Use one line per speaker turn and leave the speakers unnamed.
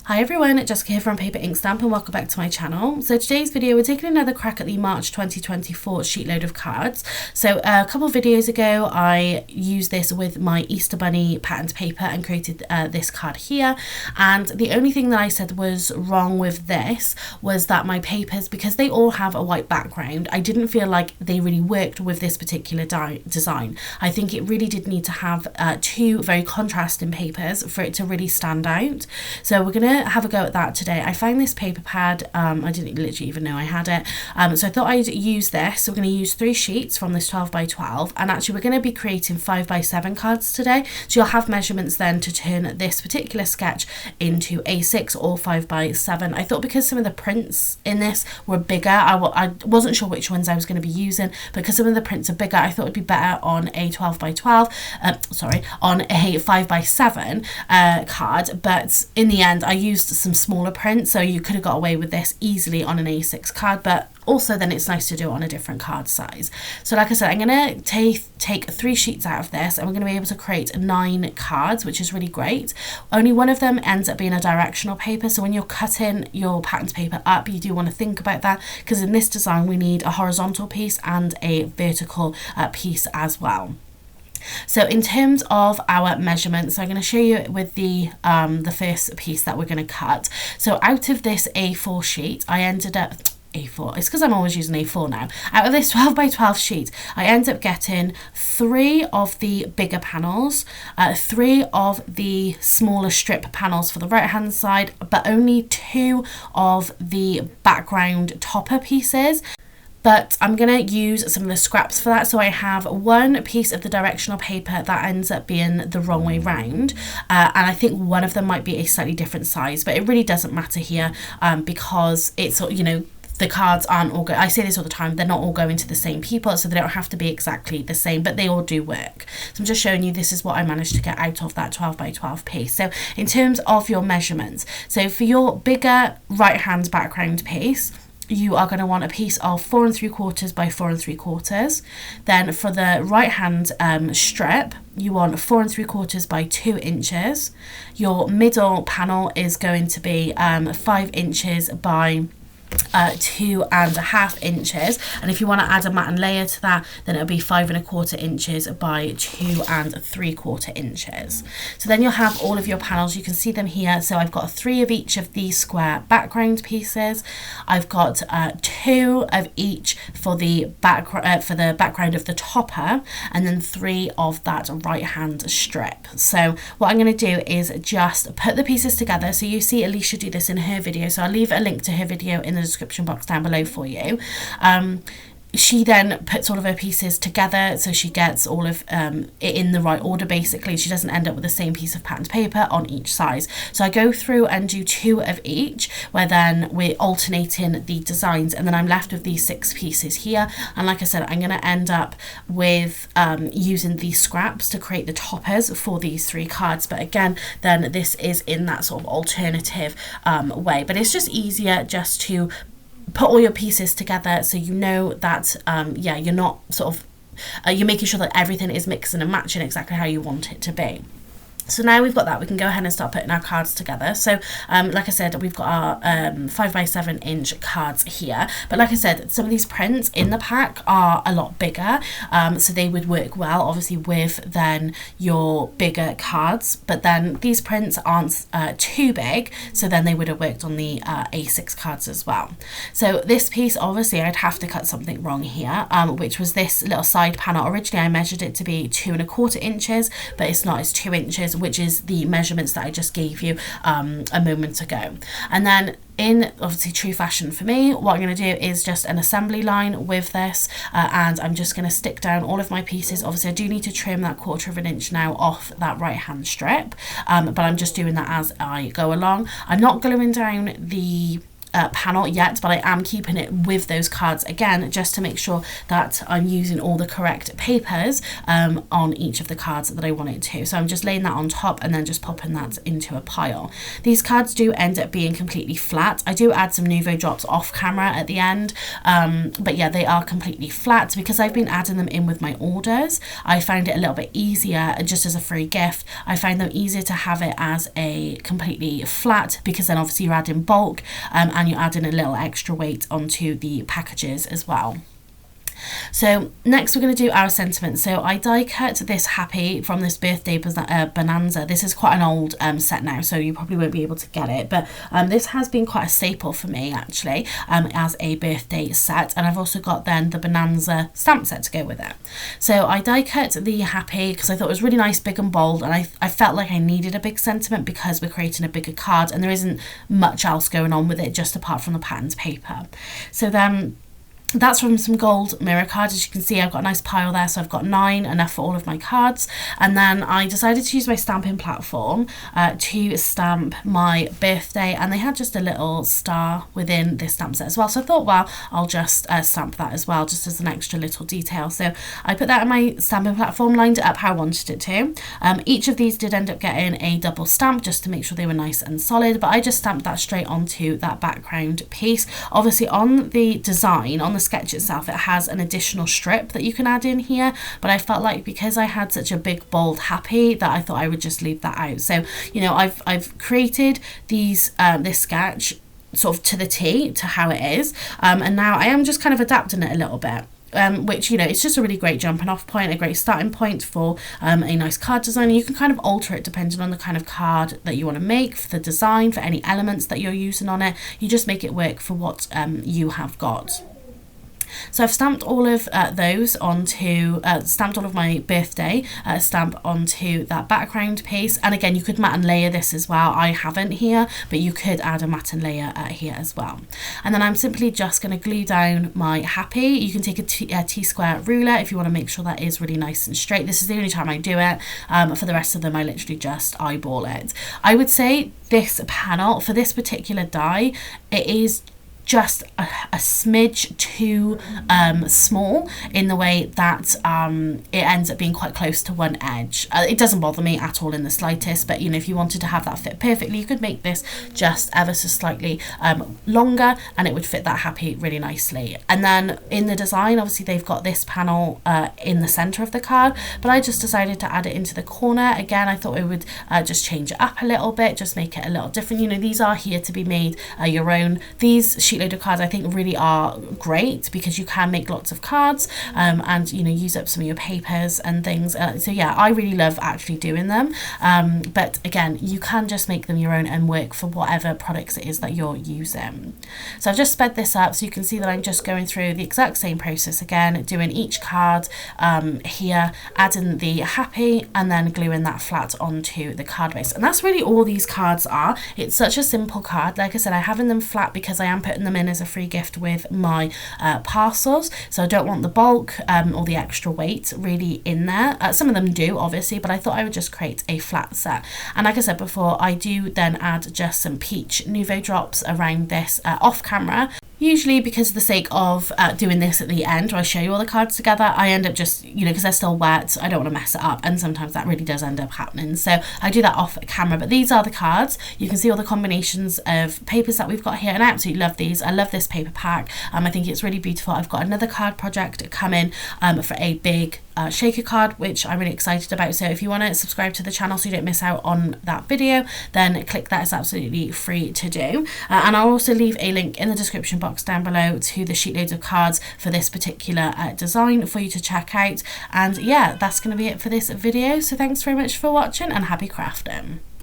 Hi everyone, Jessica here from Paper Ink Stamp and welcome back to my channel. So today's video, we're taking another crack at the March 2024 sheetload of cards. So a couple of videos ago, I used this with my Easter Bunny patterned paper and created this card here. And the only thing that I said was wrong with this was that my papers, because they all have a white background, I didn't feel like they really worked with this particular design. I think it really did need to have two very contrasting papers for it to really stand out. So we're going to have a go at that today. I found this paper pad, I didn't literally even know I had it, so I thought I'd use this. So we're going to use 3 sheets from this 12 by 12, and actually we're going to be creating 5 by 7 cards today, so you'll have measurements then to turn this particular sketch into A6 or 5 by 7. I thought because some of the prints in this were bigger, I wasn't sure which ones I was going to be using, because some of the prints are bigger, I thought it'd be better on a 12 by 12, on a 5 by 7 card, but in the end I used some smaller prints, so you could have got away with this easily on an A6 card, but also then it's nice to do it on a different card size. So like I said, I'm going to take 3 sheets out of this, and we're going to be able to create 9 cards, which is really great. Only one of them ends up being a directional paper, so when you're cutting your patterned paper up, you do want to think about that, because in this design we need a horizontal piece and a vertical piece as well. So in terms of our measurements, I'm going to show you with the first piece that we're going to cut. So out of this A4 sheet, I ended up A4, it's because I'm always using A4 now. Out of this 12 by 12 sheet, I end up getting 3 of the bigger panels, 3 of the smaller strip panels for the right hand side, but only 2 of the background topper pieces. But I'm going to use some of the scraps for that. So I have 1 piece of the directional paper that ends up being the wrong way round. And I think one of them might be a slightly different size, but it really doesn't matter here because it's, you know, the cards aren't all I say this all the time, they're not all going to the same people, so they don't have to be exactly the same, but they all do work. So I'm just showing you this is what I managed to get out of that 12 by 12 piece. So in terms of your measurements, so for your bigger right hand background piece, you are going to want a piece of 4 3/4 by 4 3/4. Then for the right hand strip, you want 4 3/4 by 2 inches. Your middle panel is going to be 5 inches by 2.5 inches, and if you want to add a matte layer to that, then it'll be 5 1/4 inches by 2 3/4 inches. So then you'll have all of your panels, you can see them here. So I've got 3 of each of these square background pieces, I've got 2 of each for the background of the topper, and then 3 of that right hand strip. So what I'm going to do is just put the pieces together. So you see Alicia do this in her video, so I'll leave a link to her video in the description box down below for you. She then puts all of her pieces together, so she gets all of it in the right order basically. She doesn't end up with the same piece of patterned paper on each size. So I go through and do 2 of each, where then we're alternating the designs, and then I'm left with these 6 pieces here. And like I said, I'm going to end up with using these scraps to create the toppers for these 3 cards, but again then this is in that sort of alternative way, but it's just easier just to put all your pieces together, so you know that yeah, you're not sort of you're making sure that everything is mixing and matching exactly how you want it to be. So now we've got that, we can go ahead and start putting our cards together. So like I said, we've got our 5 by 7 inch cards here, but like I said, some of these prints in the pack are a lot bigger, so they would work well obviously with then your bigger cards, but then these prints aren't too big, so then they would have worked on the A6 cards as well. So this piece, obviously I'd have to cut something wrong here, which was this little side panel. Originally I measured it to be 2 1/4 inches, but it's not, it's 2 inches, which is the measurements that I just gave you a moment ago. And then in obviously true fashion for me, what I'm going to do is just an assembly line with this, and I'm just going to stick down all of my pieces. Obviously I do need to trim that 1/4 inch now off that right hand strip, but I'm just doing that as I go along. I'm not gluing down the panel yet, but I am keeping it with those cards again, just to make sure that I'm using all the correct papers on each of the cards that I want it to. So I'm just laying that on top and then just popping that into a pile. These cards do end up being completely flat. I do add some Nuvo drops off camera at the end, but yeah, they are completely flat because I've been adding them in with my orders. I found it a little bit easier just as a free gift. I find them easier to have it as a completely flat, because then obviously you're adding bulk and you're adding a little extra weight onto the packages as well. So next we're going to do our sentiments. So I die cut this Happy from this birthday bonanza. This is quite an old set now, so you probably won't be able to get it, but this has been quite a staple for me actually as a birthday set, and I've also got then the bonanza stamp set to go with it. So I die cut the Happy because I thought it was really nice, big and bold, and I felt like I needed a big sentiment because we're creating a bigger card and there isn't much else going on with it just apart from the patterned paper. So then that's from some gold mirror cards. As you can see, I've got a nice pile there, so I've got 9, enough for all of my cards. And then I decided to use my stamping platform to stamp my birthday, and they had just a little star within this stamp set as well. So I thought, well, I'll just stamp that as well, just as an extra little detail. So I put that in my stamping platform, lined it up how I wanted it to. Each of these did end up getting a double stamp just to make sure they were nice and solid, but I just stamped that straight onto that background piece. Obviously on the design, on the sketch itself, it has an additional strip that you can add in here, but I felt like because I had such a big bold Happy that I thought I would just leave that out. So you know, I've created these this sketch sort of to the T, to how it is, and now I am just kind of adapting it a little bit. Which, you know, it's just a really great jumping off point, a great starting point for a nice card design. And you can kind of alter it depending on the kind of card that you want to make, for the design, for any elements that you're using on it. You just make it work for what you have got. So I've stamped all of those onto, stamped all of my birthday stamp onto that background piece. And again, you could matte and layer this as well. I haven't here, but you could add a matte and layer here as well. And then I'm simply just going to glue down my Happy. You can take a T-square ruler if you want to make sure that is really nice and straight. This is the only time I do it. For the rest of them, I literally just eyeball it. I would say this panel, for this particular die, it is just a smidge too small in the way that it ends up being quite close to one edge. It doesn't bother me at all in the slightest, but you know, if you wanted to have that fit perfectly, you could make this just ever so slightly longer and it would fit that Happy really nicely. And then in the design, obviously they've got this panel in the center of the card, but I just decided to add it into the corner. Again, I thought it would just change it up a little bit, just make it a little different. You know, these are here to be made your own. These sheet load of cards I think really are great because you can make lots of cards and you know, use up some of your papers and things. So yeah, I really love actually doing them, but again, you can just make them your own and work for whatever products it is that you're using. So I've just sped this up so you can see that I'm just going through the exact same process again, doing each card here, adding the Happy and then gluing that flat onto the card base. And that's really all these cards are. It's such a simple card. Like I said, I'm having them flat because I am putting them in as a free gift with my parcels, so I don't want the bulk or the extra weight really in there. Some of them do obviously, but I thought I would just create a flat set. And like I said before, I do then add just some peach Nuvo drops around this off camera. Usually because of the sake of doing this at the end where I show you all the cards together, I end up just, you know, because they're still wet, I don't want to mess it up, and sometimes that really does end up happening. So I do that off camera, but these are the cards. You can see all the combinations of papers that we've got here, and I absolutely love these. I love this paper pack. I think it's really beautiful. I've got another card project coming for a big shaker card, which I'm really excited about. So if you want to subscribe to the channel so you don't miss out on that video, then click that. It's absolutely free to do. And I'll also leave a link in the description box down below to the sheet loads of cards for this particular design for you to check out. And yeah, that's going to be it for this video. So thanks very much for watching and happy crafting.